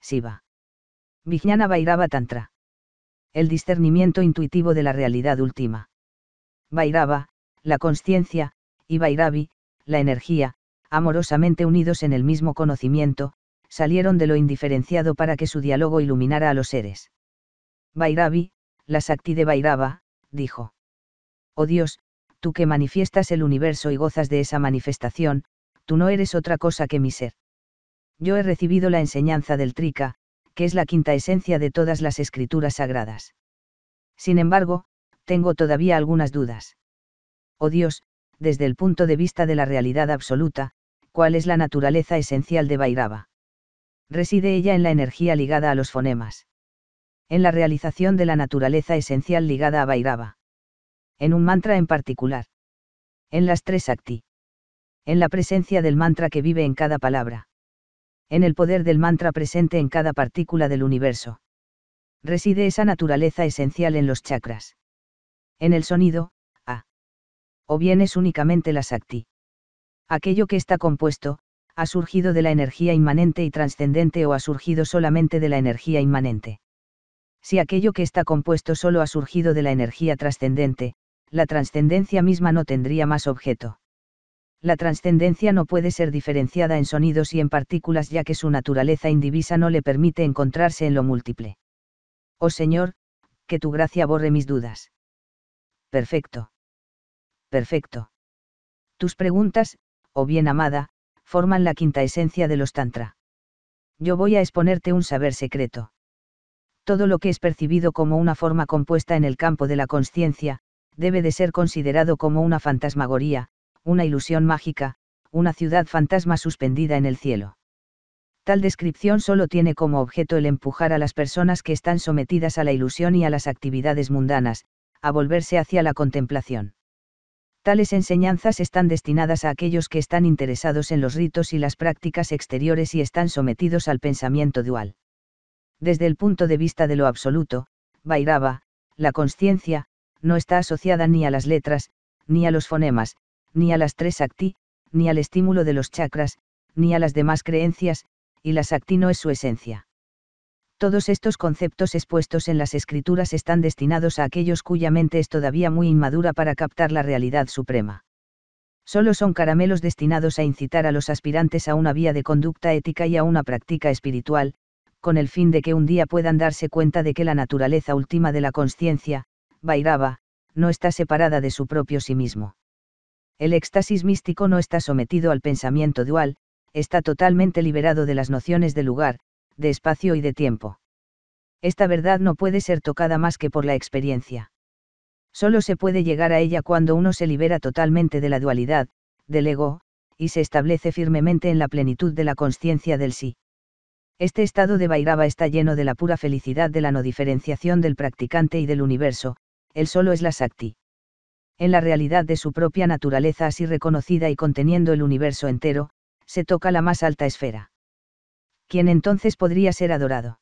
Shiva. Vijnana Bhairava Tantra. El discernimiento intuitivo de la realidad última. Bhairava, la consciencia, y Bhairavi, la energía, amorosamente unidos en el mismo conocimiento, salieron de lo indiferenciado para que su diálogo iluminara a los seres. Bhairavi, la Sakti de Bhairava, dijo: Oh Dios, tú que manifiestas el universo y gozas de esa manifestación, tú no eres otra cosa que mi ser. Yo he recibido la enseñanza del Trika, que es la quinta esencia de todas las escrituras sagradas. Sin embargo, tengo todavía algunas dudas. Oh Dios, desde el punto de vista de la realidad absoluta, ¿cuál es la naturaleza esencial de Bhairava? ¿Reside ella en la energía ligada a los fonemas? ¿En la realización de la naturaleza esencial ligada a Bhairava? ¿En un mantra en particular? ¿En las tres Sakti? ¿En la presencia del mantra que vive en cada palabra? ¿En el poder del mantra presente en cada partícula del universo? ¿Reside esa naturaleza esencial en los chakras? ¿En el sonido? ¿O bien es únicamente la Sakti? Aquello que está compuesto, ¿ha surgido de la energía inmanente y trascendente o ha surgido solamente de la energía inmanente? Si aquello que está compuesto solo ha surgido de la energía trascendente, la trascendencia misma no tendría más objeto. La trascendencia no puede ser diferenciada en sonidos y en partículas, ya que su naturaleza indivisa no le permite encontrarse en lo múltiple. Oh Señor, que tu gracia borre mis dudas. Perfecto. Perfecto. Tus preguntas, oh bien amada, forman la quinta esencia de los Tantra. Yo voy a exponerte un saber secreto. Todo lo que es percibido como una forma compuesta en el campo de la consciencia, debe de ser considerado como una fantasmagoría, una ilusión mágica, una ciudad fantasma suspendida en el cielo. Tal descripción solo tiene como objeto el empujar a las personas que están sometidas a la ilusión y a las actividades mundanas, a volverse hacia la contemplación. Tales enseñanzas están destinadas a aquellos que están interesados en los ritos y las prácticas exteriores y están sometidos al pensamiento dual. Desde el punto de vista de lo absoluto, Bhairava, la consciencia, no está asociada ni a las letras, ni a los fonemas, ni a las tres Sakti, ni al estímulo de los chakras, ni a las demás creencias, y la Sakti no es su esencia. Todos estos conceptos expuestos en las escrituras están destinados a aquellos cuya mente es todavía muy inmadura para captar la realidad suprema. Solo son caramelos destinados a incitar a los aspirantes a una vía de conducta ética y a una práctica espiritual, con el fin de que un día puedan darse cuenta de que la naturaleza última de la consciencia, Bhairava, no está separada de su propio sí mismo. El éxtasis místico no está sometido al pensamiento dual, está totalmente liberado de las nociones de lugar, de espacio y de tiempo. Esta verdad no puede ser tocada más que por la experiencia. Solo se puede llegar a ella cuando uno se libera totalmente de la dualidad, del ego, y se establece firmemente en la plenitud de la consciencia del sí. Este estado de Bhairava está lleno de la pura felicidad de la no diferenciación del practicante y del universo, él solo es la Sakti. En la realidad de su propia naturaleza así reconocida y conteniendo el universo entero, se toca la más alta esfera. ¿Quién entonces podría ser adorado?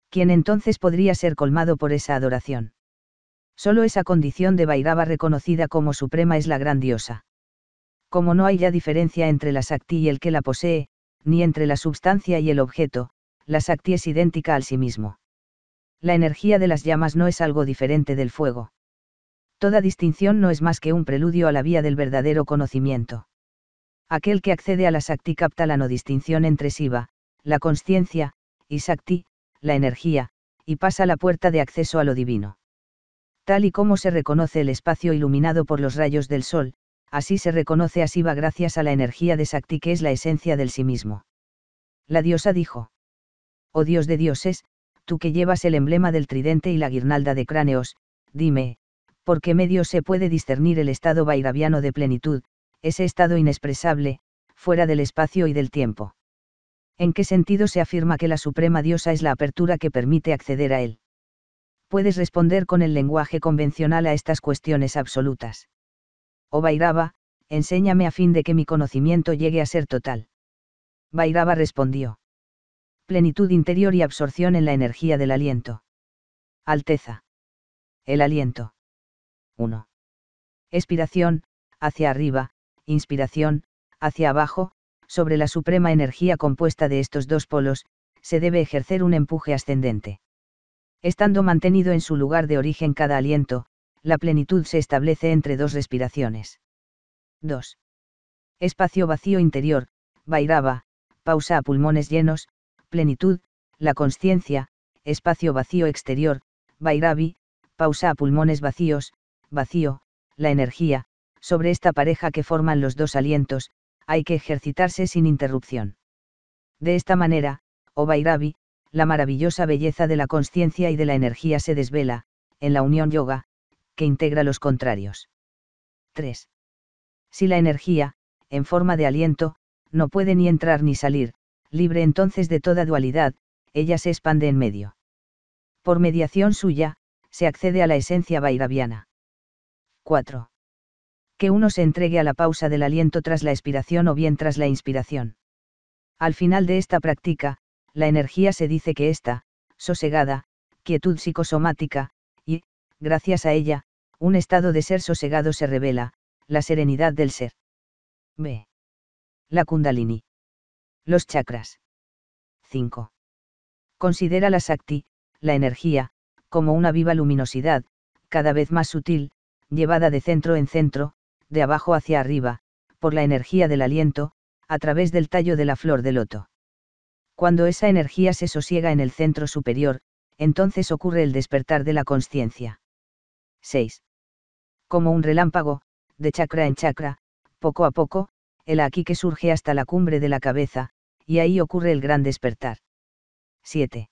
¿Quién entonces podría ser colmado por esa adoración? Solo esa condición de Bhairava reconocida como suprema es la gran diosa. Como no hay ya diferencia entre la Sakti y el que la posee, ni entre la substancia y el objeto, la Sakti es idéntica al sí mismo. La energía de las llamas no es algo diferente del fuego. Toda distinción no es más que un preludio a la vía del verdadero conocimiento. Aquel que accede a la Sakti capta la no distinción entre Shiva, la consciencia, y Sakti, la energía, y pasa la puerta de acceso a lo divino. Tal y como se reconoce el espacio iluminado por los rayos del sol, así se reconoce a Shiva gracias a la energía de Sakti que es la esencia del sí mismo. La diosa dijo: Oh Dios de dioses, tú que llevas el emblema del tridente y la guirnalda de cráneos, dime, ¿por qué medio se puede discernir el estado bhairaviano de plenitud, ese estado inexpresable, fuera del espacio y del tiempo? ¿En qué sentido se afirma que la Suprema Diosa es la apertura que permite acceder a él? Puedes responder con el lenguaje convencional a estas cuestiones absolutas. Oh Bhairava, enséñame a fin de que mi conocimiento llegue a ser total. Bhairava respondió: plenitud interior y absorción en la energía del aliento. Alteza. El aliento. 1. Expiración, hacia arriba, inspiración, hacia abajo, sobre la suprema energía compuesta de estos dos polos, se debe ejercer un empuje ascendente. Estando mantenido en su lugar de origen cada aliento, la plenitud se establece entre dos respiraciones. 2. Espacio vacío interior, Vairava, pausa a pulmones llenos, plenitud, la consciencia, espacio vacío exterior, Vairavi, pausa a pulmones vacíos, vacío, la energía. Sobre esta pareja que forman los dos alientos, hay que ejercitarse sin interrupción. De esta manera, oh Vairavi, la maravillosa belleza de la consciencia y de la energía se desvela, en la unión yoga, que integra los contrarios. 3. Si la energía, en forma de aliento, no puede ni entrar ni salir, libre entonces de toda dualidad, ella se expande en medio. Por mediación suya, se accede a la esencia vairaviana. 4. Que uno se entregue a la pausa del aliento tras la expiración o bien tras la inspiración. Al final de esta práctica, la energía se dice que está, sosegada, quietud psicosomática, y, gracias a ella, un estado de ser sosegado se revela, la serenidad del ser. B. La Kundalini. Los chakras. 5. Considera la Sakti, la energía, como una viva luminosidad, cada vez más sutil, llevada de centro en centro, de abajo hacia arriba, por la energía del aliento, a través del tallo de la flor de loto. Cuando esa energía se sosiega en el centro superior, entonces ocurre el despertar de la consciencia. 6. Como un relámpago, de chakra en chakra, poco a poco, el aquí que surge hasta la cumbre de la cabeza, y ahí ocurre el gran despertar. 7.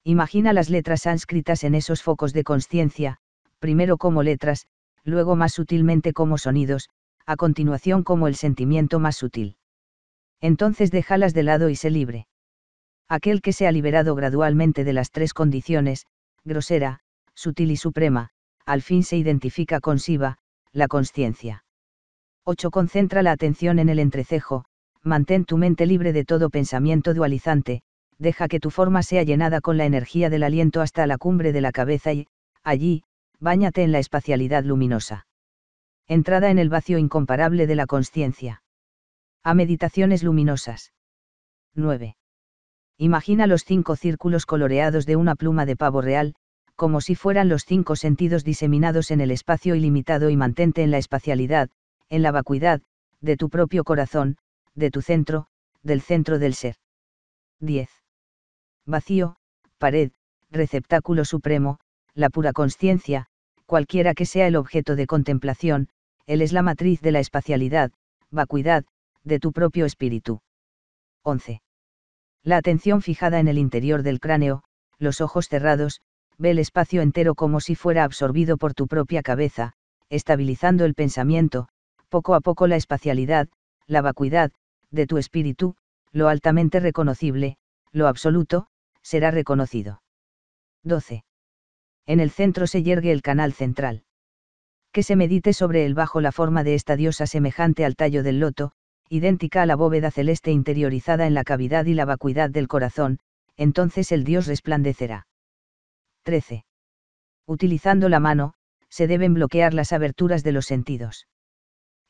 Imagina las letras sánscritas en esos focos de consciencia, primero como letras, luego más sutilmente como sonidos, a continuación como el sentimiento más sutil. Entonces déjalas de lado y sé libre. Aquel que se ha liberado gradualmente de las tres condiciones, grosera, sutil y suprema, al fin se identifica con Shiva, la consciencia. 8. Concentra la atención en el entrecejo, mantén tu mente libre de todo pensamiento dualizante, deja que tu forma sea llenada con la energía del aliento hasta la cumbre de la cabeza y, allí, báñate en la espacialidad luminosa. Entrada en el vacío incomparable de la consciencia. A meditaciones luminosas. 9. Imagina los 5 círculos coloreados de una pluma de pavo real, como si fueran los 5 sentidos diseminados en el espacio ilimitado y mantente en la espacialidad, en la vacuidad, de tu propio corazón, de tu centro, del centro del ser. 10. Vacío, pared, receptáculo supremo, la pura consciencia, cualquiera que sea el objeto de contemplación, él es la matriz de la espacialidad, vacuidad, de tu propio espíritu. 11. La atención fijada en el interior del cráneo, los ojos cerrados, ve el espacio entero como si fuera absorbido por tu propia cabeza, estabilizando el pensamiento, poco a poco la espacialidad, la vacuidad, de tu espíritu, lo altamente reconocible, lo absoluto, será reconocido. 12. En el centro se yergue el canal central. Que se medite sobre él bajo la forma de esta diosa semejante al tallo del loto, idéntica a la bóveda celeste interiorizada en la cavidad y la vacuidad del corazón, entonces el dios resplandecerá. 13. Utilizando la mano, se deben bloquear las aberturas de los sentidos.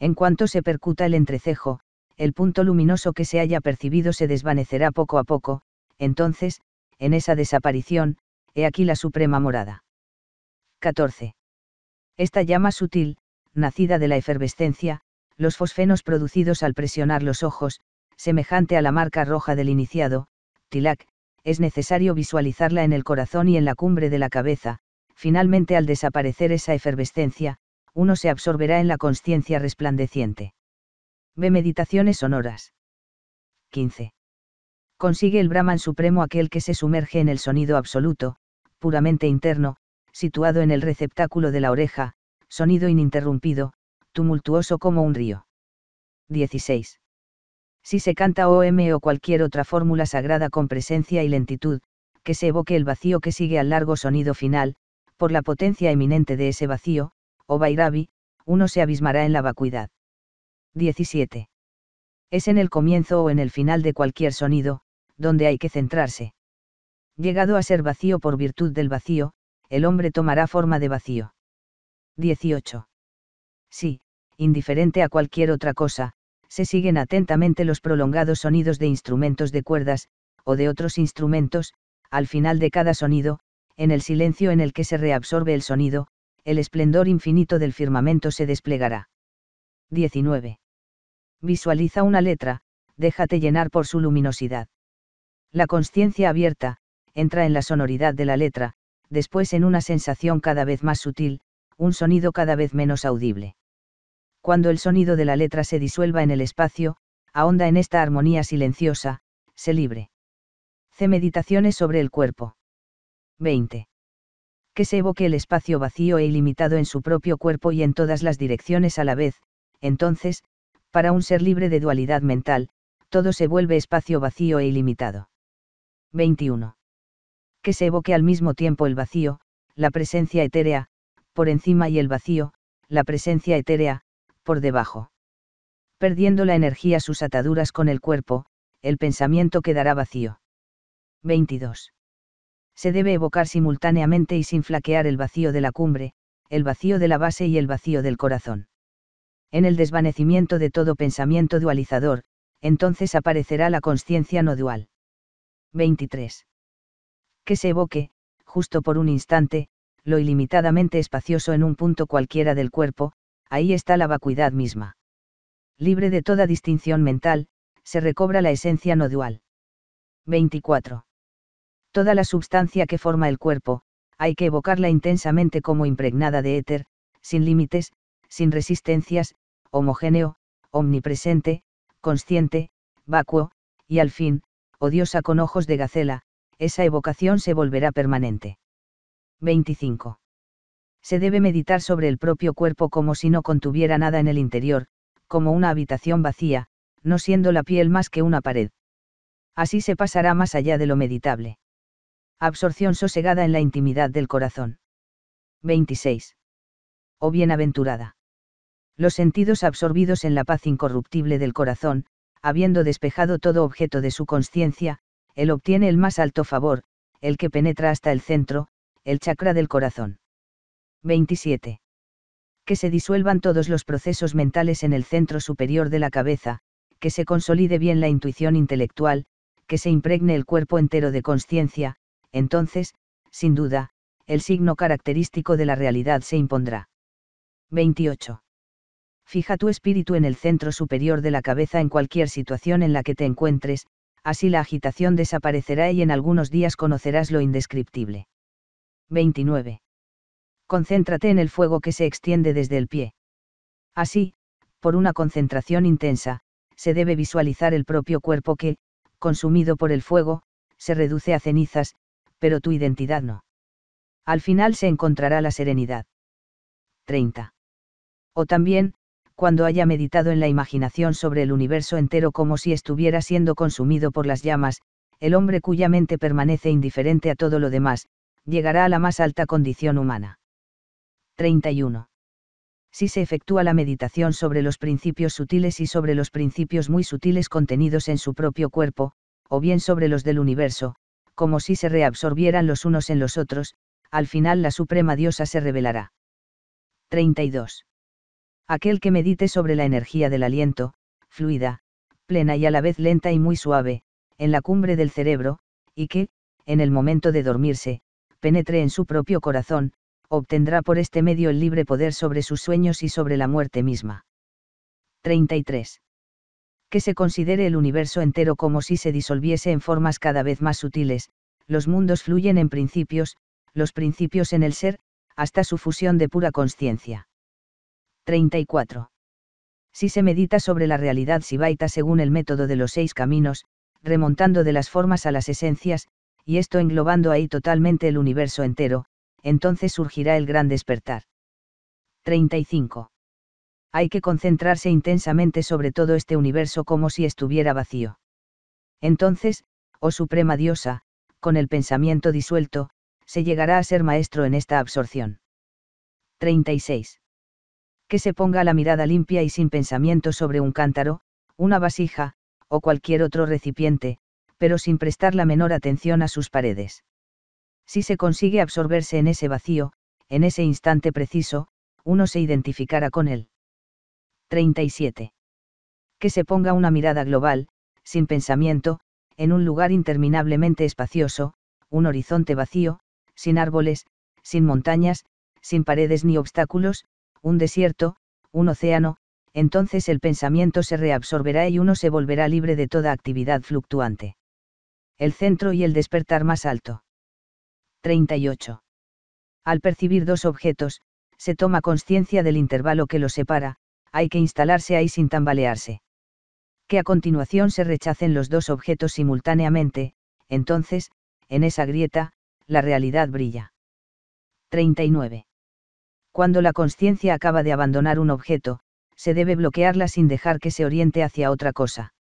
En cuanto se percuta el entrecejo, el punto luminoso que se haya percibido se desvanecerá poco a poco, entonces, en esa desaparición, he aquí la suprema morada. 14. Esta llama sutil, nacida de la efervescencia, los fosfenos producidos al presionar los ojos, semejante a la marca roja del iniciado, tilak, es necesario visualizarla en el corazón y en la cumbre de la cabeza. Finalmente, al desaparecer esa efervescencia, uno se absorberá en la consciencia resplandeciente. Ve meditaciones sonoras. 15. Consigue el Brahman supremo, aquel que se sumerge en el sonido absoluto, puramente interno, situado en el receptáculo de la oreja, sonido ininterrumpido, tumultuoso como un río. 16. Si se canta OM o cualquier otra fórmula sagrada con presencia y lentitud, que se evoque el vacío que sigue al largo sonido final, por la potencia eminente de ese vacío, o Vairavi, uno se abismará en la vacuidad. 17. Es en el comienzo o en el final de cualquier sonido, donde hay que centrarse. Llegado a ser vacío por virtud del vacío, el hombre tomará forma de vacío. 18. Sí, indiferente a cualquier otra cosa, se siguen atentamente los prolongados sonidos de instrumentos de cuerdas, o de otros instrumentos, al final de cada sonido, en el silencio en el que se reabsorbe el sonido, el esplendor infinito del firmamento se desplegará. 19. Visualiza una letra, déjate llenar por su luminosidad. La consciencia abierta, entra en la sonoridad de la letra, después en una sensación cada vez más sutil, un sonido cada vez menos audible. Cuando el sonido de la letra se disuelva en el espacio, ahonda en esta armonía silenciosa, sé libre. C. Meditaciones sobre el cuerpo. 20. Que se evoque el espacio vacío e ilimitado en su propio cuerpo y en todas las direcciones a la vez, entonces, para un ser libre de dualidad mental, todo se vuelve espacio vacío e ilimitado. 21. Que se evoque al mismo tiempo el vacío, la presencia etérea, por encima y el vacío, la presencia etérea, por debajo. Perdiendo la energía sus ataduras con el cuerpo, el pensamiento quedará vacío. 22. Se debe evocar simultáneamente y sin flaquear el vacío de la cumbre, el vacío de la base y el vacío del corazón. En el desvanecimiento de todo pensamiento dualizador, entonces aparecerá la consciencia no dual. 23. Que se evoque, justo por un instante, lo ilimitadamente espacioso en un punto cualquiera del cuerpo, ahí está la vacuidad misma. Libre de toda distinción mental, se recobra la esencia no dual. 24. Toda la substancia que forma el cuerpo, hay que evocarla intensamente como impregnada de éter, sin límites, sin resistencias, homogéneo, omnipresente, consciente, vacuo, y al fin, odiosa con ojos de gacela, esa evocación se volverá permanente. 25. Se debe meditar sobre el propio cuerpo como si no contuviera nada en el interior, como una habitación vacía, no siendo la piel más que una pared. Así se pasará más allá de lo meditable. Absorción sosegada en la intimidad del corazón. 26. Oh bienaventurada. Los sentidos absorbidos en la paz incorruptible del corazón, habiendo despejado todo objeto de su consciencia, él obtiene el más alto favor, el que penetra hasta el centro, el chakra del corazón. 27. Que se disuelvan todos los procesos mentales en el centro superior de la cabeza, que se consolide bien la intuición intelectual, que se impregne el cuerpo entero de consciencia, entonces, sin duda, el signo característico de la realidad se impondrá. 28. Fija tu espíritu en el centro superior de la cabeza en cualquier situación en la que te encuentres, así la agitación desaparecerá y en algunos días conocerás lo indescriptible. 29. Concéntrate en el fuego que se extiende desde el pie. Así, por una concentración intensa, se debe visualizar el propio cuerpo que, consumido por el fuego, se reduce a cenizas, pero tu identidad no. Al final se encontrará la serenidad. 30. O también, cuando haya meditado en la imaginación sobre el universo entero como si estuviera siendo consumido por las llamas, el hombre cuya mente permanece indiferente a todo lo demás, llegará a la más alta condición humana. 31. Si se efectúa la meditación sobre los principios sutiles y sobre los principios muy sutiles contenidos en su propio cuerpo, o bien sobre los del universo, como si se reabsorbieran los unos en los otros, al final la suprema diosa se revelará. 32. Aquel que medite sobre la energía del aliento, fluida, plena y a la vez lenta y muy suave, en la cumbre del cerebro, y que, en el momento de dormirse, penetre en su propio corazón, obtendrá por este medio el libre poder sobre sus sueños y sobre la muerte misma. 33. Que se considere el universo entero como si se disolviese en formas cada vez más sutiles, los mundos fluyen en principios, los principios en el ser, hasta su fusión de pura consciencia. 34. Si se medita sobre la realidad sibaita según el método de los 6 caminos, remontando de las formas a las esencias, y esto englobando ahí totalmente el universo entero, entonces surgirá el gran despertar. 35. Hay que concentrarse intensamente sobre todo este universo como si estuviera vacío. Entonces, oh suprema diosa, con el pensamiento disuelto, se llegará a ser maestro en esta absorción. 36. Que se ponga la mirada limpia y sin pensamiento sobre un cántaro, una vasija, o cualquier otro recipiente, pero sin prestar la menor atención a sus paredes. Si se consigue absorberse en ese vacío, en ese instante preciso, uno se identificará con él. 37. Que se ponga una mirada global, sin pensamiento, en un lugar interminablemente espacioso, un horizonte vacío, sin árboles, sin montañas, sin paredes ni obstáculos, un desierto, un océano, entonces el pensamiento se reabsorberá y uno se volverá libre de toda actividad fluctuante. El centro y el despertar más alto. 38. Al percibir dos objetos, se toma consciencia del intervalo que los separa, hay que instalarse ahí sin tambalearse. Que a continuación se rechacen los dos objetos simultáneamente, entonces, en esa grieta, la realidad brilla. 39. Cuando la consciencia acaba de abandonar un objeto, se debe bloquearla sin dejar que se oriente hacia otra cosa.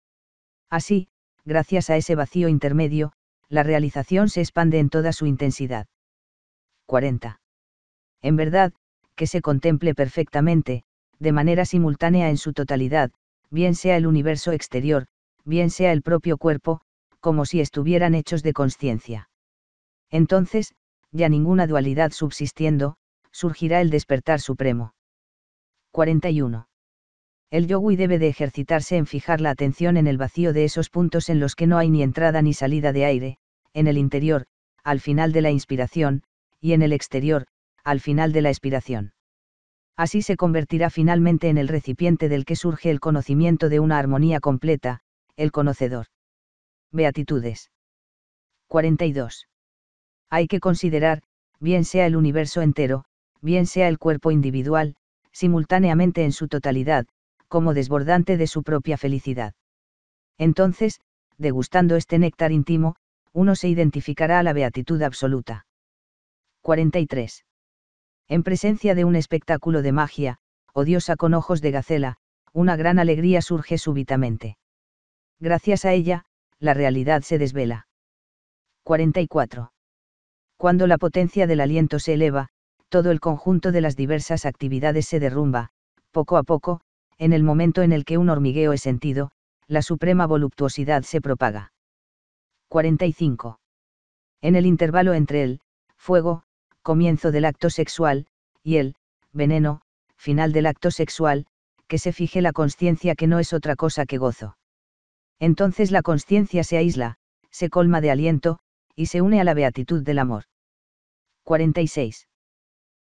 Así, gracias a ese vacío intermedio, la realización se expande en toda su intensidad. 40. En verdad, que se contemple perfectamente, de manera simultánea en su totalidad, bien sea el universo exterior, bien sea el propio cuerpo, como si estuvieran hechos de consciencia. Entonces, ya ninguna dualidad subsistiendo, surgirá el despertar supremo. 41. El yogui debe de ejercitarse en fijar la atención en el vacío de esos puntos en los que no hay ni entrada ni salida de aire, en el interior, al final de la inspiración, y en el exterior, al final de la expiración. Así se convertirá finalmente en el recipiente del que surge el conocimiento de una armonía completa, el conocedor. Beatitudes. 42. Hay que considerar, bien sea el universo entero, bien sea el cuerpo individual, simultáneamente en su totalidad, como desbordante de su propia felicidad. Entonces, degustando este néctar íntimo, uno se identificará a la beatitud absoluta. 43. En presencia de un espectáculo de magia, odiosa con ojos de gacela, una gran alegría surge súbitamente. Gracias a ella, la realidad se desvela. 44. Cuando la potencia del aliento se eleva, todo el conjunto de las diversas actividades se derrumba, poco a poco, en el momento en el que un hormigueo es sentido, la suprema voluptuosidad se propaga. 45. En el intervalo entre el fuego, comienzo del acto sexual, y el veneno, final del acto sexual, que se fije la consciencia que no es otra cosa que gozo. Entonces la consciencia se aísla, se colma de aliento, y se une a la beatitud del amor. 46.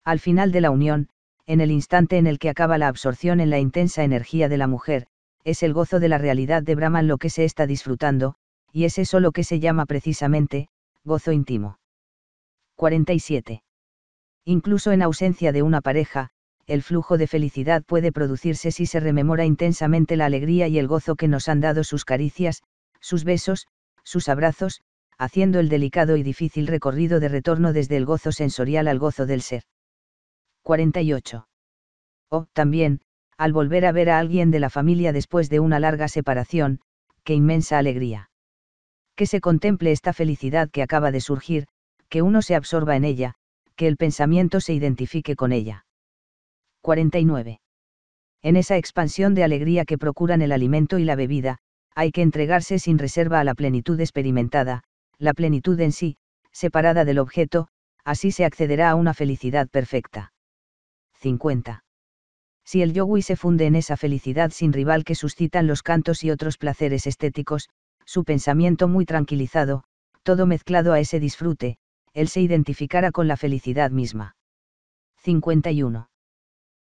Al final de la unión, en el instante en el que acaba la absorción en la intensa energía de la mujer, es el gozo de la realidad de Brahman lo que se está disfrutando, y es eso lo que se llama precisamente, gozo íntimo. 47. Incluso en ausencia de una pareja, el flujo de felicidad puede producirse si se rememora intensamente la alegría y el gozo que nos han dado sus caricias, sus besos, sus abrazos, haciendo el delicado y difícil recorrido de retorno desde el gozo sensorial al gozo del ser. 48. O, también, al volver a ver a alguien de la familia después de una larga separación, qué inmensa alegría. Que se contemple esta felicidad que acaba de surgir, que uno se absorba en ella, que el pensamiento se identifique con ella. 49. En esa expansión de alegría que procuran el alimento y la bebida, hay que entregarse sin reserva a la plenitud experimentada, la plenitud en sí, separada del objeto, así se accederá a una felicidad perfecta. 50. Si el yogui se funde en esa felicidad sin rival que suscitan los cantos y otros placeres estéticos, su pensamiento muy tranquilizado, todo mezclado a ese disfrute, él se identificará con la felicidad misma. 51.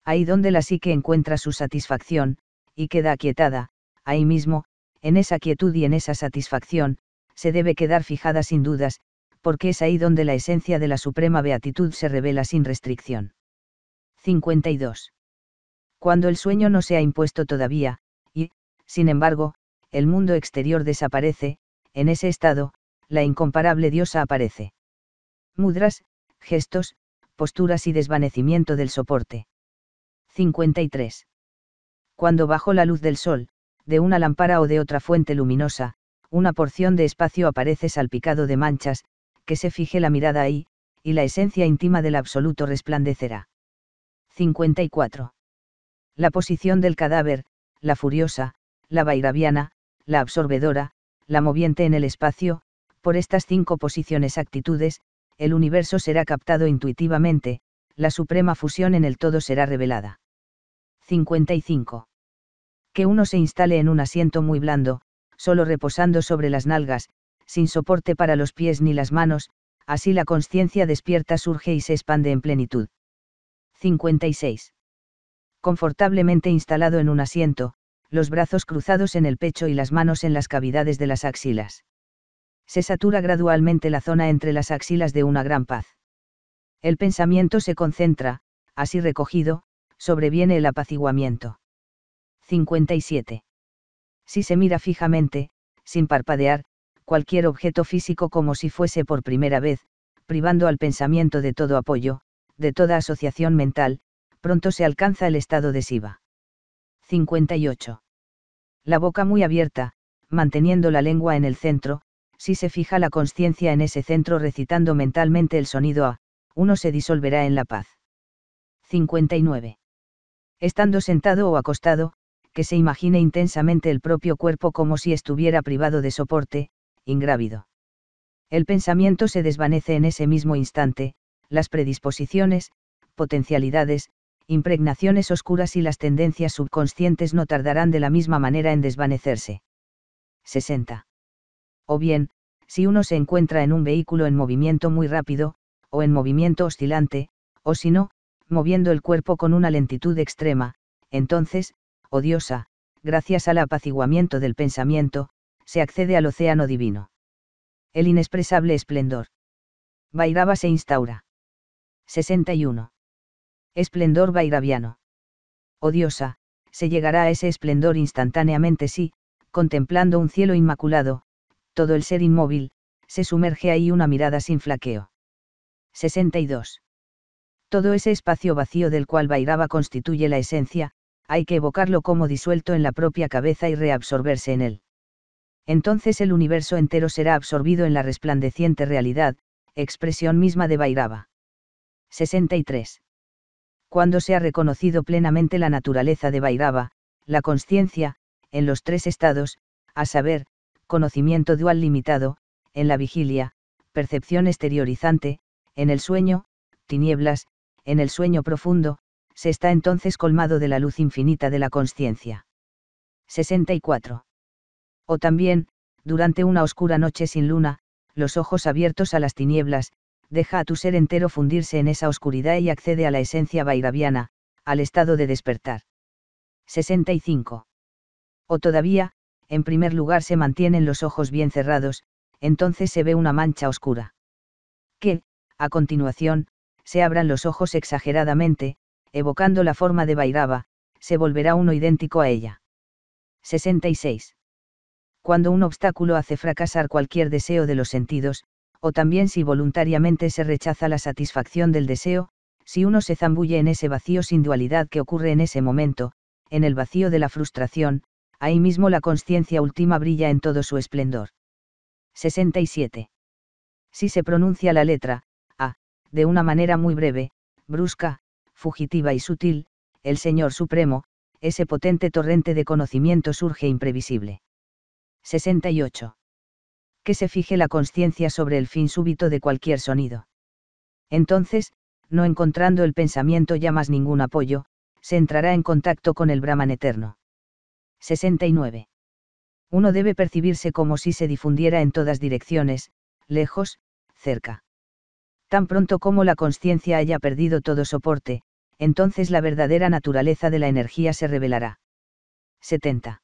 Ahí donde la psique encuentra su satisfacción, y queda aquietada, ahí mismo, en esa quietud y en esa satisfacción, se debe quedar fijada sin dudas, porque es ahí donde la esencia de la suprema beatitud se revela sin restricción. 52. Cuando el sueño no se ha impuesto todavía, y, sin embargo, el mundo exterior desaparece, en ese estado, la incomparable diosa aparece. Mudras, gestos, posturas y desvanecimiento del soporte. 53. Cuando bajo la luz del sol, de una lámpara o de otra fuente luminosa, una porción de espacio aparece salpicado de manchas, que se fije la mirada ahí, y la esencia íntima del absoluto resplandecerá. 54. La posición del cadáver, la furiosa, la vairaviana, la absorbedora, la moviente en el espacio, por estas 5 posiciones actitudes, el universo será captado intuitivamente, la suprema fusión en el todo será revelada. 55. Que uno se instale en un asiento muy blando, solo reposando sobre las nalgas, sin soporte para los pies ni las manos, así la consciencia despierta surge y se expande en plenitud. 56. Confortablemente instalado en un asiento, los brazos cruzados en el pecho y las manos en las cavidades de las axilas. Se satura gradualmente la zona entre las axilas de una gran paz. El pensamiento se concentra, así recogido, sobreviene el apaciguamiento. 57. Si se mira fijamente, sin parpadear, cualquier objeto físico como si fuese por primera vez, privando al pensamiento de todo apoyo, de toda asociación mental, pronto se alcanza el estado de Siva. 58. La boca muy abierta, manteniendo la lengua en el centro, si se fija la consciencia en ese centro recitando mentalmente el sonido A, uno se disolverá en la paz. 59. Estando sentado o acostado, que se imagine intensamente el propio cuerpo como si estuviera privado de soporte, ingrávido. El pensamiento se desvanece en ese mismo instante, las predisposiciones, potencialidades, impregnaciones oscuras y las tendencias subconscientes no tardarán de la misma manera en desvanecerse. 60. O bien, si uno se encuentra en un vehículo en movimiento muy rápido, o en movimiento oscilante, o si no, moviendo el cuerpo con una lentitud extrema, entonces, oh diosa, gracias al apaciguamiento del pensamiento, se accede al océano divino. El inexpresable esplendor. Vairava se instaura. 61. Esplendor vairaviano. Oh diosa, se llegará a ese esplendor instantáneamente si, contemplando un cielo inmaculado, todo el ser inmóvil, se sumerge ahí una mirada sin flaqueo. 62. Todo ese espacio vacío del cual Vairava constituye la esencia, hay que evocarlo como disuelto en la propia cabeza y reabsorberse en él. Entonces el universo entero será absorbido en la resplandeciente realidad, expresión misma de Vairava. 63. Cuando se ha reconocido plenamente la naturaleza de Vairava, la consciencia, en los tres estados, a saber, conocimiento dual limitado, en la vigilia, percepción exteriorizante, en el sueño, tinieblas, en el sueño profundo, se está entonces colmado de la luz infinita de la consciencia. 64. O también, durante una oscura noche sin luna, los ojos abiertos a las tinieblas, deja a tu ser entero fundirse en esa oscuridad y accede a la esencia vairaviana, al estado de despertar. 65. O todavía, en primer lugar se mantienen los ojos bien cerrados, entonces se ve una mancha oscura. Que, a continuación, se abran los ojos exageradamente, evocando la forma de Vairava, se volverá uno idéntico a ella. 66. Cuando un obstáculo hace fracasar cualquier deseo de los sentidos, o también si voluntariamente se rechaza la satisfacción del deseo, si uno se zambulle en ese vacío sin dualidad que ocurre en ese momento, en el vacío de la frustración, ahí mismo la consciencia última brilla en todo su esplendor. 67. Si se pronuncia la letra A, de una manera muy breve, brusca, fugitiva y sutil, el Señor Supremo, ese potente torrente de conocimiento surge imprevisible. 68. Que se fije la consciencia sobre el fin súbito de cualquier sonido. Entonces, no encontrando el pensamiento ya más ningún apoyo, se entrará en contacto con el Brahman eterno. 69. Uno debe percibirse como si se difundiera en todas direcciones, lejos, cerca. Tan pronto como la consciencia haya perdido todo soporte, entonces la verdadera naturaleza de la energía se revelará. 70.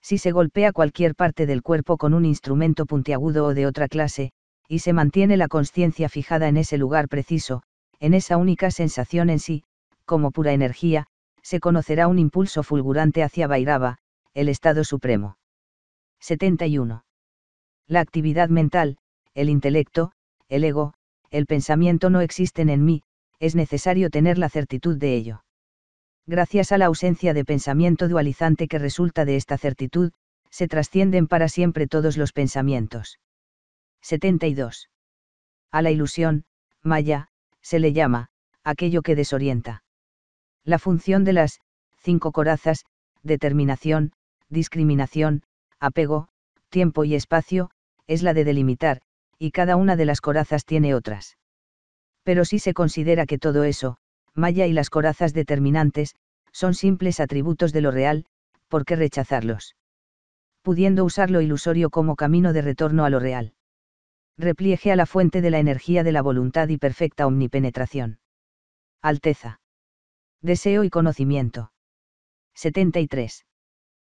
Si se golpea cualquier parte del cuerpo con un instrumento puntiagudo o de otra clase, y se mantiene la consciencia fijada en ese lugar preciso, en esa única sensación en sí, como pura energía, se conocerá un impulso fulgurante hacia Vairava, el estado supremo. 71. La actividad mental, el intelecto, el ego, el pensamiento no existen en mí, es necesario tener la certitud de ello. Gracias a la ausencia de pensamiento dualizante que resulta de esta certitud, se trascienden para siempre todos los pensamientos. 72. A la ilusión, maya, se le llama, aquello que desorienta. La función de las 5 corazas, determinación, discriminación, apego, tiempo y espacio, es la de delimitar, y cada una de las corazas tiene otras. Pero si se considera que todo eso, maya y las corazas determinantes, son simples atributos de lo real, ¿por qué rechazarlos? pudiendo usar lo ilusorio como camino de retorno a lo real. Repliegue a la fuente de la energía de la voluntad y perfecta omnipenetración. Alteza. Deseo y conocimiento. 73.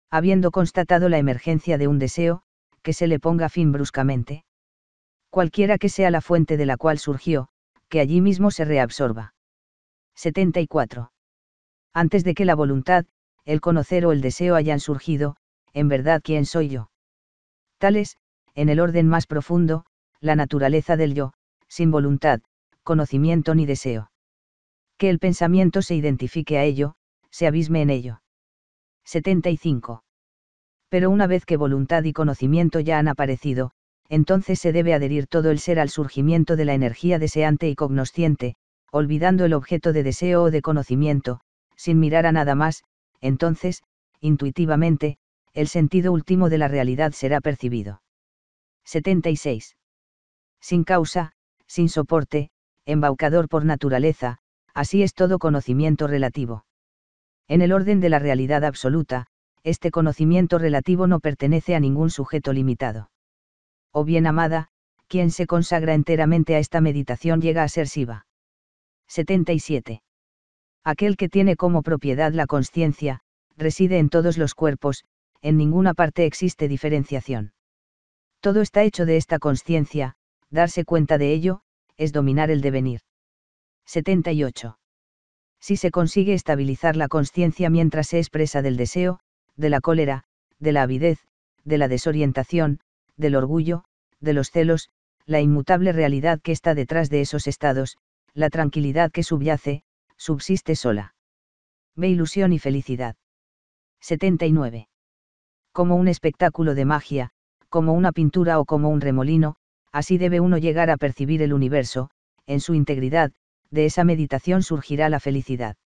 Habiendo constatado la emergencia de un deseo, que se le ponga fin bruscamente. Cualquiera que sea la fuente de la cual surgió, que allí mismo se reabsorba. 74. Antes de que la voluntad, el conocer o el deseo hayan surgido, en verdad, ¿quién soy yo? Tal es, en el orden más profundo, la naturaleza del yo, sin voluntad, conocimiento ni deseo. Que el pensamiento se identifique a ello, se abisme en ello. 75. Pero una vez que voluntad y conocimiento ya han aparecido, entonces se debe adherir todo el ser al surgimiento de la energía deseante y cognosciente, olvidando el objeto de deseo o de conocimiento, sin mirar a nada más, entonces, intuitivamente, el sentido último de la realidad será percibido. 76. Sin causa, sin soporte, embaucador por naturaleza, así es todo conocimiento relativo. En el orden de la realidad absoluta, este conocimiento relativo no pertenece a ningún sujeto limitado. O bien amada, quien se consagra enteramente a esta meditación llega a ser Shiva. 77. Aquel que tiene como propiedad la consciencia, reside en todos los cuerpos, en ninguna parte existe diferenciación. Todo está hecho de esta consciencia, darse cuenta de ello, es dominar el devenir. 78. Si se consigue estabilizar la consciencia mientras se expresa del deseo, de la cólera, de la avidez, de la desorientación, del orgullo, de los celos, la inmutable realidad que está detrás de esos estados, la tranquilidad que subyace, subsiste sola. Ve ilusión y felicidad. 79. Como un espectáculo de magia, como una pintura o como un remolino, así debe uno llegar a percibir el universo, en su integridad, de esa meditación surgirá la felicidad.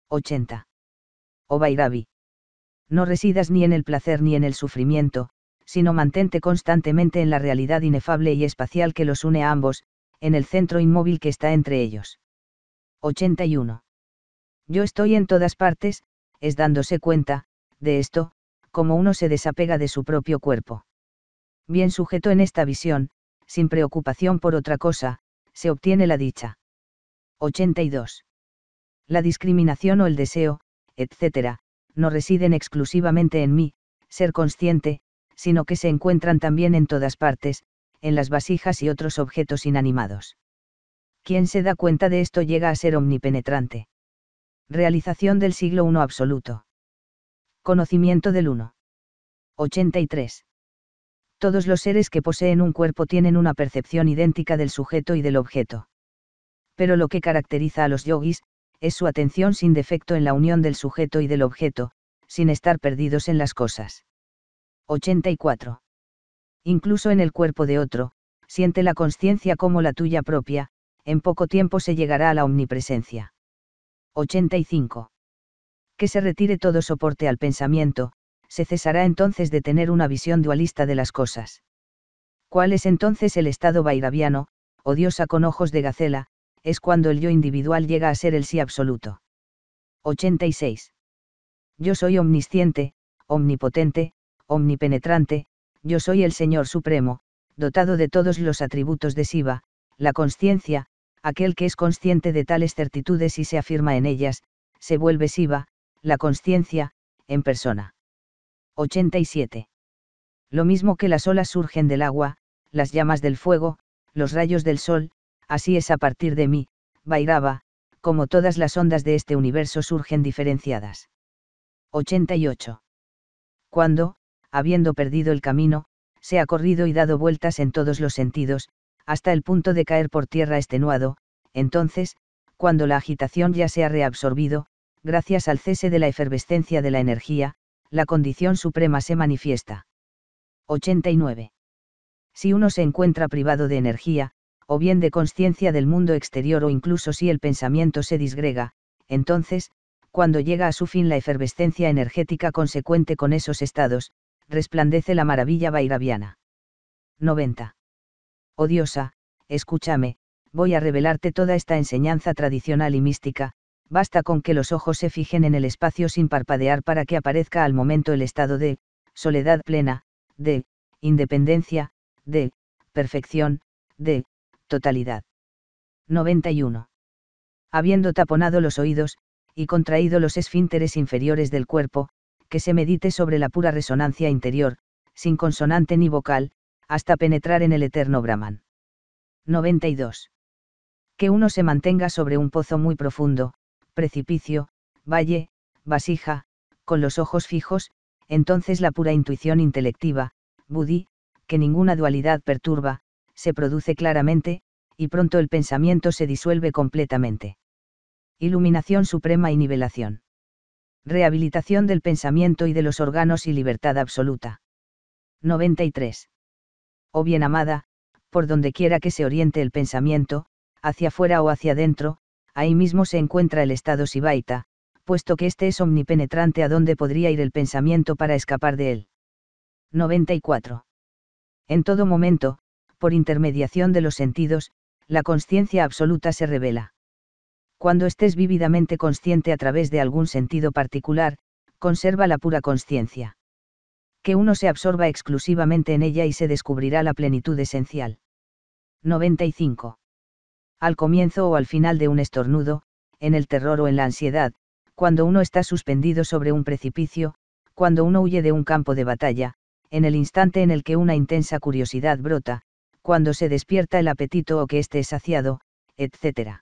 80. Oh Vairavi. No residas ni en el placer ni en el sufrimiento, sino mantente constantemente en la realidad inefable y espacial que los une a ambos, en el centro inmóvil que está entre ellos. 81. Yo estoy en todas partes, es dándose cuenta, de esto, como uno se desapega de su propio cuerpo. Bien sujeto en esta visión, sin preocupación por otra cosa, se obtiene la dicha. 82. La discriminación o el deseo, etc., no residen exclusivamente en mí, ser consciente, sino que se encuentran también en todas partes, en las vasijas y otros objetos inanimados. Quien se da cuenta de esto llega a ser omnipenetrante. Realización del siglo I absoluto. Conocimiento del uno. 83. Todos los seres que poseen un cuerpo tienen una percepción idéntica del sujeto y del objeto. Pero lo que caracteriza a los yogis, es su atención sin defecto en la unión del sujeto y del objeto, sin estar perdidos en las cosas. 84. Incluso en el cuerpo de otro, siente la consciencia como la tuya propia, en poco tiempo se llegará a la omnipresencia. 85. Que se retire todo soporte al pensamiento, se cesará entonces de tener una visión dualista de las cosas. ¿Cuál es entonces el estado vairaviano, o diosa con ojos de gacela? Es cuando el yo individual llega a ser el sí absoluto. 86. Yo soy omnisciente, omnipotente, omnipenetrante, yo soy el Señor Supremo, dotado de todos los atributos de Shiva, la consciencia, aquel que es consciente de tales certitudes y se afirma en ellas, se vuelve Shiva, la consciencia, en persona. 87. Lo mismo que las olas surgen del agua, las llamas del fuego, los rayos del sol, así es a partir de mí, Vairava, como todas las ondas de este universo surgen diferenciadas. 88. Cuando, habiendo perdido el camino, se ha corrido y dado vueltas en todos los sentidos, hasta el punto de caer por tierra extenuado, entonces, cuando la agitación ya se ha reabsorbido, gracias al cese de la efervescencia de la energía, la condición suprema se manifiesta. 89. Si uno se encuentra privado de energía, o bien de consciencia del mundo exterior o incluso si el pensamiento se disgrega, entonces, cuando llega a su fin la efervescencia energética consecuente con esos estados, resplandece la maravilla vairaviana. 90. Oh diosa, escúchame, voy a revelarte toda esta enseñanza tradicional y mística, basta con que los ojos se fijen en el espacio sin parpadear para que aparezca al momento el estado de soledad plena, d. independencia, d. perfección, d. totalidad. 91. Habiendo taponado los oídos, y contraído los esfínteres inferiores del cuerpo, que se medite sobre la pura resonancia interior, sin consonante ni vocal, hasta penetrar en el eterno Brahman. 92. Que uno se mantenga sobre un pozo muy profundo, precipicio, valle, vasija, con los ojos fijos, entonces la pura intuición intelectiva, buddhi, que ninguna dualidad perturba, se produce claramente, y pronto el pensamiento se disuelve completamente. Iluminación suprema y nivelación. Rehabilitación del pensamiento y de los órganos y libertad absoluta. 93. Oh bien amada, por donde quiera que se oriente el pensamiento, hacia afuera o hacia adentro, ahí mismo se encuentra el estado Sivaita, puesto que éste es omnipenetrante a donde podría ir el pensamiento para escapar de él. 94. En todo momento, por intermediación de los sentidos, la consciencia absoluta se revela. Cuando estés vívidamente consciente a través de algún sentido particular, conserva la pura consciencia. Que uno se absorba exclusivamente en ella y se descubrirá la plenitud esencial. 95. Al comienzo o al final de un estornudo, en el terror o en la ansiedad, cuando uno está suspendido sobre un precipicio, cuando uno huye de un campo de batalla, en el instante en el que una intensa curiosidad brota, cuando se despierta el apetito o que esté saciado, etc.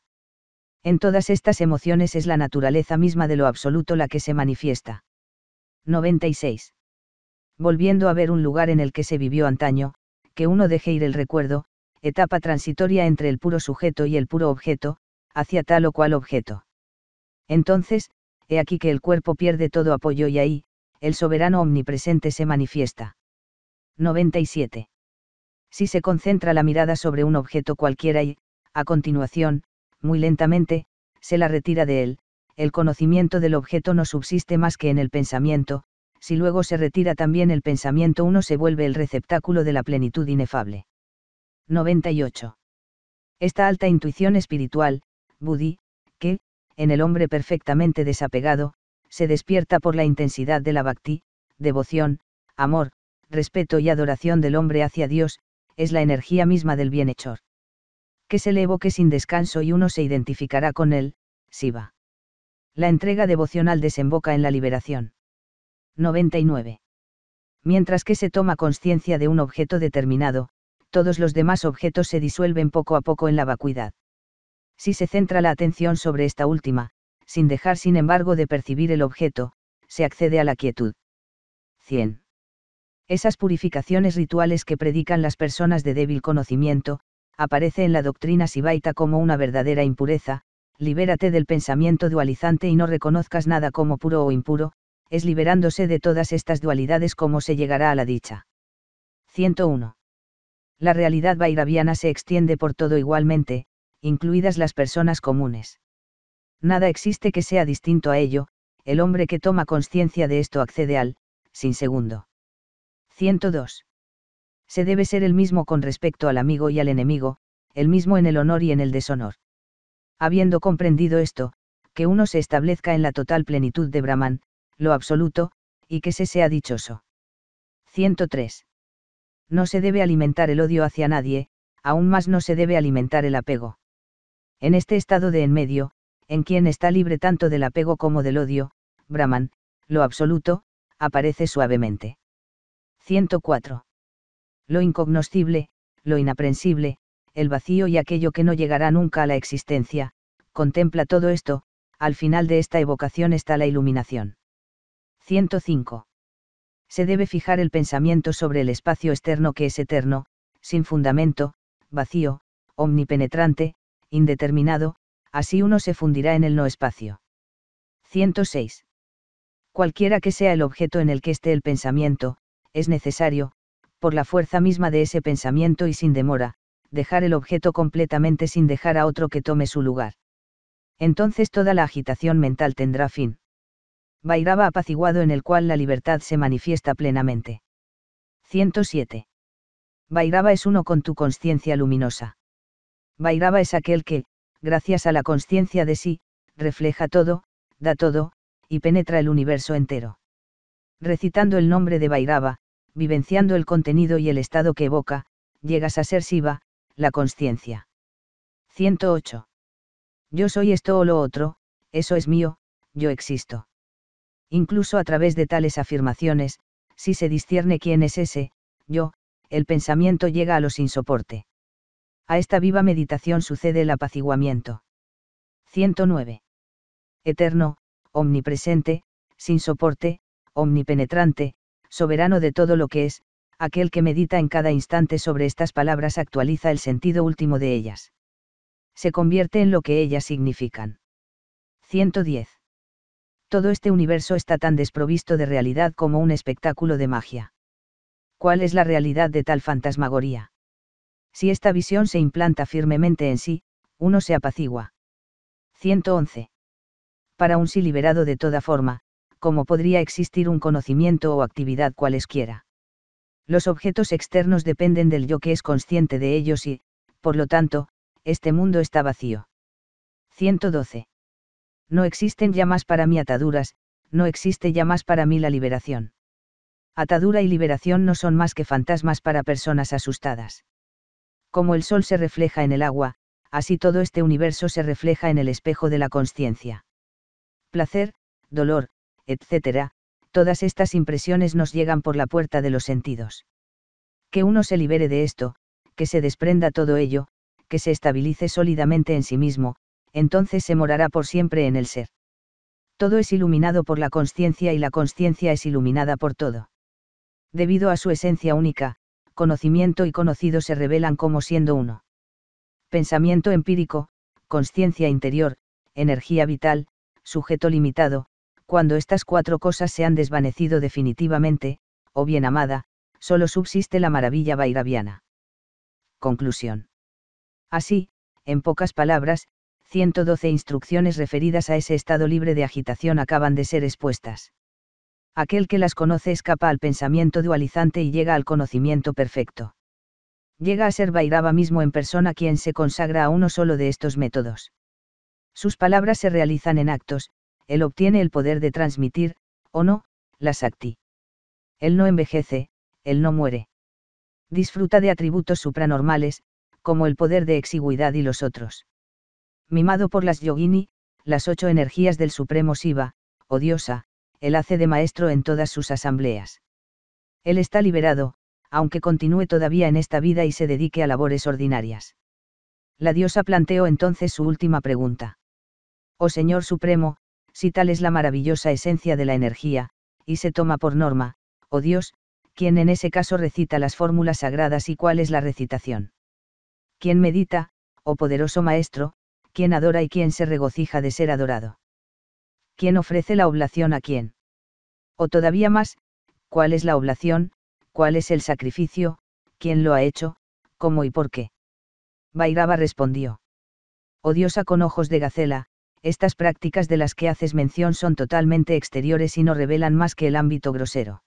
En todas estas emociones es la naturaleza misma de lo absoluto la que se manifiesta. 96. Volviendo a ver un lugar en el que se vivió antaño, que uno deje ir el recuerdo, etapa transitoria entre el puro sujeto y el puro objeto, hacia tal o cual objeto. Entonces, he aquí que el cuerpo pierde todo apoyo y ahí, el soberano omnipresente se manifiesta. 97. Si se concentra la mirada sobre un objeto cualquiera y, a continuación, muy lentamente, se la retira de él, el conocimiento del objeto no subsiste más que en el pensamiento, si luego se retira también el pensamiento uno se vuelve el receptáculo de la plenitud inefable. 98. Esta alta intuición espiritual, buddhi, que, en el hombre perfectamente desapegado, se despierta por la intensidad de la bhakti, devoción, amor, respeto y adoración del hombre hacia Dios, es la energía misma del bienhechor. Que se le evoque sin descanso y uno se identificará con él, Siva. La entrega devocional desemboca en la liberación. 99. Mientras que se toma conciencia de un objeto determinado, todos los demás objetos se disuelven poco a poco en la vacuidad. Si se centra la atención sobre esta última, sin dejar sin embargo de percibir el objeto, se accede a la quietud. 100. Esas purificaciones rituales que predican las personas de débil conocimiento, aparece en la doctrina Sivaita como una verdadera impureza, libérate del pensamiento dualizante y no reconozcas nada como puro o impuro, es liberándose de todas estas dualidades como se llegará a la dicha. 101. La realidad vairaviana se extiende por todo igualmente, incluidas las personas comunes. Nada existe que sea distinto a ello, el hombre que toma conciencia de esto accede al, sin segundo. 102. Se debe ser el mismo con respecto al amigo y al enemigo, el mismo en el honor y en el deshonor. Habiendo comprendido esto, que uno se establezca en la total plenitud de Brahman, lo absoluto, y que se sea dichoso. 103. No se debe alimentar el odio hacia nadie, aún más no se debe alimentar el apego. En este estado de en medio, en quien está libre tanto del apego como del odio, Brahman, lo absoluto, aparece suavemente. 104. Lo incognoscible, lo inaprensible, el vacío y aquello que no llegará nunca a la existencia, contempla todo esto, al final de esta evocación está la iluminación. 105. Se debe fijar el pensamiento sobre el espacio externo que es eterno, sin fundamento, vacío, omnipenetrante, indeterminado, así uno se fundirá en el no espacio. 106. Cualquiera que sea el objeto en el que esté el pensamiento, es necesario, por la fuerza misma de ese pensamiento y sin demora, dejar el objeto completamente sin dejar a otro que tome su lugar. Entonces toda la agitación mental tendrá fin. Vairava apaciguado en el cual la libertad se manifiesta plenamente. 107. Vairava es uno con tu consciencia luminosa. Vairava es aquel que, gracias a la consciencia de sí, refleja todo, da todo, y penetra el universo entero. Recitando el nombre de Bhairava, vivenciando el contenido y el estado que evoca, llegas a ser Shiva, la consciencia. 108. Yo soy esto o lo otro, eso es mío, yo existo. Incluso a través de tales afirmaciones, si se discierne quién es ese, yo, el pensamiento llega a lo sin soporte. A esta viva meditación sucede el apaciguamiento. 109. Eterno, omnipresente, sin soporte, omnipenetrante, soberano de todo lo que es, aquel que medita en cada instante sobre estas palabras actualiza el sentido último de ellas. Se convierte en lo que ellas significan. 110. Todo este universo está tan desprovisto de realidad como un espectáculo de magia. ¿Cuál es la realidad de tal fantasmagoría? Si esta visión se implanta firmemente en sí, uno se apacigua. 111. Para un sí liberado de toda forma, ¿cómo podría existir un conocimiento o actividad cualesquiera? Los objetos externos dependen del yo que es consciente de ellos y, por lo tanto, este mundo está vacío. 112. No existen ya más para mí ataduras, no existe ya más para mí la liberación. Atadura y liberación no son más que fantasmas para personas asustadas. Como el sol se refleja en el agua, así todo este universo se refleja en el espejo de la consciencia. Placer, dolor, etc., todas estas impresiones nos llegan por la puerta de los sentidos. Que uno se libere de esto, que se desprenda todo ello, que se estabilice sólidamente en sí mismo, entonces se morará por siempre en el ser. Todo es iluminado por la consciencia y la consciencia es iluminada por todo. Debido a su esencia única, conocimiento y conocido se revelan como siendo uno. Pensamiento empírico, consciencia interior, energía vital, sujeto limitado, cuando estas cuatro cosas se han desvanecido definitivamente, oh bien amada, solo subsiste la maravilla vairaviana. Conclusión. Así, en pocas palabras, 112 instrucciones referidas a ese estado libre de agitación acaban de ser expuestas. Aquel que las conoce escapa al pensamiento dualizante y llega al conocimiento perfecto. Llega a ser Vairava mismo en persona quien se consagra a uno solo de estos métodos. Sus palabras se realizan en actos, él obtiene el poder de transmitir, o no, la Sakti. Él no envejece, él no muere. Disfruta de atributos supranormales, como el poder de exigüidad y los otros. Mimado por las yogini, las 8 energías del Supremo Shiva, o diosa, él hace de maestro en todas sus asambleas. Él está liberado, aunque continúe todavía en esta vida y se dedique a labores ordinarias. La diosa planteó entonces su última pregunta. Oh Señor Supremo, si tal es la maravillosa esencia de la energía, y se toma por norma, oh Dios, ¿quién en ese caso recita las fórmulas sagradas y cuál es la recitación? ¿Quién medita, oh poderoso Maestro, quién adora y quién se regocija de ser adorado? ¿Quién ofrece la oblación a quién? O todavía más, ¿cuál es la oblación, cuál es el sacrificio, quién lo ha hecho, cómo y por qué? Vairava respondió. Oh diosa con ojos de gacela, estas prácticas de las que haces mención son totalmente exteriores y no revelan más que el ámbito grosero.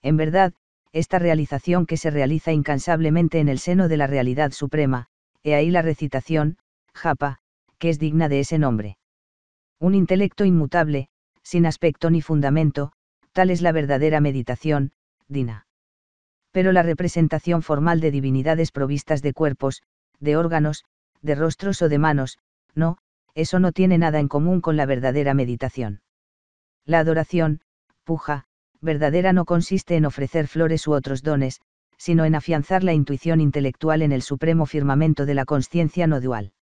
En verdad, esta realización que se realiza incansablemente en el seno de la realidad suprema, he ahí la recitación, japa, que es digna de ese nombre. Un intelecto inmutable, sin aspecto ni fundamento, tal es la verdadera meditación, dina. Pero la representación formal de divinidades provistas de cuerpos, de órganos, de rostros o de manos, no, eso no tiene nada en común con la verdadera meditación. La adoración, puja, verdadera no consiste en ofrecer flores u otros dones, sino en afianzar la intuición intelectual en el supremo firmamento de la consciencia no dual.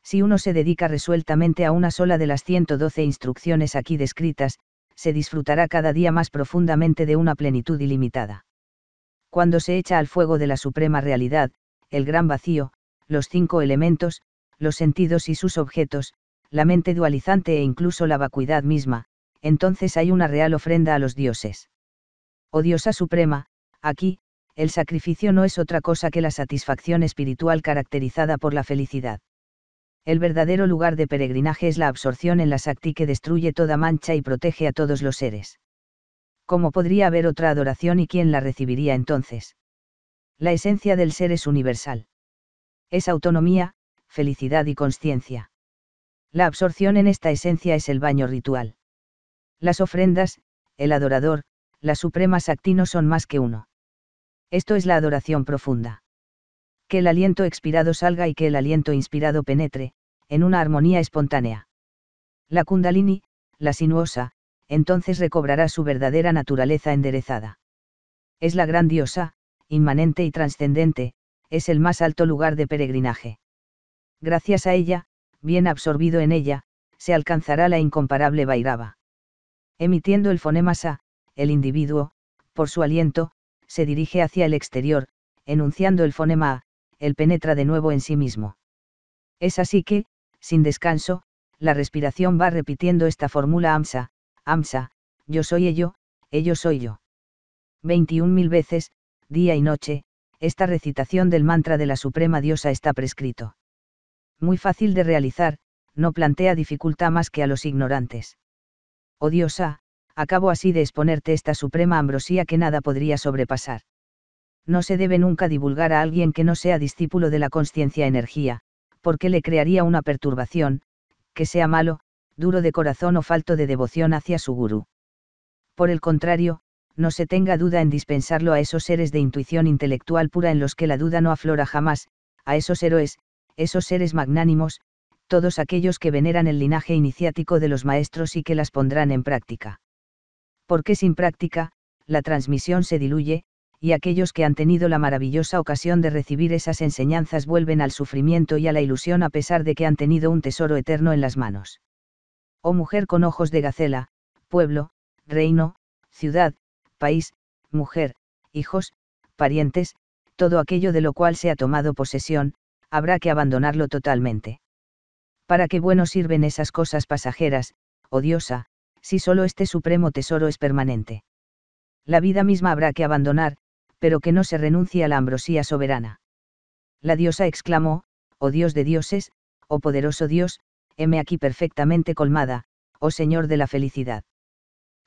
Si uno se dedica resueltamente a una sola de las 112 instrucciones aquí descritas, se disfrutará cada día más profundamente de una plenitud ilimitada. Cuando se echa al fuego de la suprema realidad, el gran vacío, los 5 elementos, los sentidos y sus objetos, la mente dualizante e incluso la vacuidad misma, entonces hay una real ofrenda a los dioses. Oh diosa suprema, aquí, el sacrificio no es otra cosa que la satisfacción espiritual caracterizada por la felicidad. El verdadero lugar de peregrinaje es la absorción en la Sakti que destruye toda mancha y protege a todos los seres. ¿Cómo podría haber otra adoración y quién la recibiría entonces? La esencia del ser es universal. Es autonomía, felicidad y consciencia. La absorción en esta esencia es el baño ritual. Las ofrendas, el adorador, la Suprema Sakti no son más que uno. Esto es la adoración profunda. Que el aliento expirado salga y que el aliento inspirado penetre, en una armonía espontánea. La Kundalini, la sinuosa, entonces recobrará su verdadera naturaleza enderezada. Es la gran diosa, inmanente y trascendente, es el más alto lugar de peregrinaje. Gracias a ella, bien absorbido en ella, se alcanzará la incomparable Bhairava. Emitiendo el fonema sa, el individuo, por su aliento, se dirige hacia el exterior, enunciando el fonema a, él penetra de nuevo en sí mismo. Es así que, sin descanso, la respiración va repitiendo esta fórmula AMSA, AMSA, yo soy ello soy yo. 21.000 veces, día y noche, esta recitación del mantra de la Suprema Diosa está prescrito. Muy fácil de realizar, no plantea dificultad más que a los ignorantes. Oh Diosa, acabo así de exponerte esta suprema ambrosía que nada podría sobrepasar. No se debe nunca divulgar a alguien que no sea discípulo de la consciencia energía, porque le crearía una perturbación, que sea malo, duro de corazón o falto de devoción hacia su gurú. Por el contrario, no se tenga duda en dispensarlo a esos seres de intuición intelectual pura en los que la duda no aflora jamás, a esos héroes, esos seres magnánimos, todos aquellos que veneran el linaje iniciático de los maestros y que las pondrán en práctica. Porque sin práctica, la transmisión se diluye, y aquellos que han tenido la maravillosa ocasión de recibir esas enseñanzas vuelven al sufrimiento y a la ilusión a pesar de que han tenido un tesoro eterno en las manos. Oh mujer con ojos de gacela, pueblo, reino, ciudad, país, mujer, hijos, parientes, todo aquello de lo cual se ha tomado posesión, habrá que abandonarlo totalmente. ¿Para qué bueno sirven esas cosas pasajeras, oh diosa, si solo este supremo tesoro es permanente? La vida misma habrá que abandonar, pero que no se renuncie a la ambrosía soberana. La diosa exclamó, oh Dios de dioses, oh poderoso Dios, heme aquí perfectamente colmada, oh Señor de la felicidad.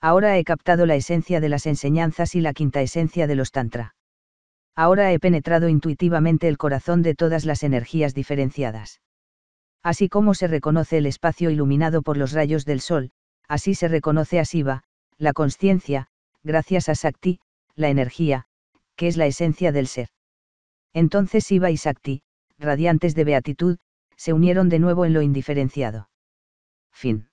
Ahora he captado la esencia de las enseñanzas y la quinta esencia de los tantra. Ahora he penetrado intuitivamente el corazón de todas las energías diferenciadas. Así como se reconoce el espacio iluminado por los rayos del sol, así se reconoce a Shiva, la consciencia, gracias a Sakti, la energía, que es la esencia del ser. Entonces Shiva y Sakti, radiantes de beatitud, se unieron de nuevo en lo indiferenciado. Fin.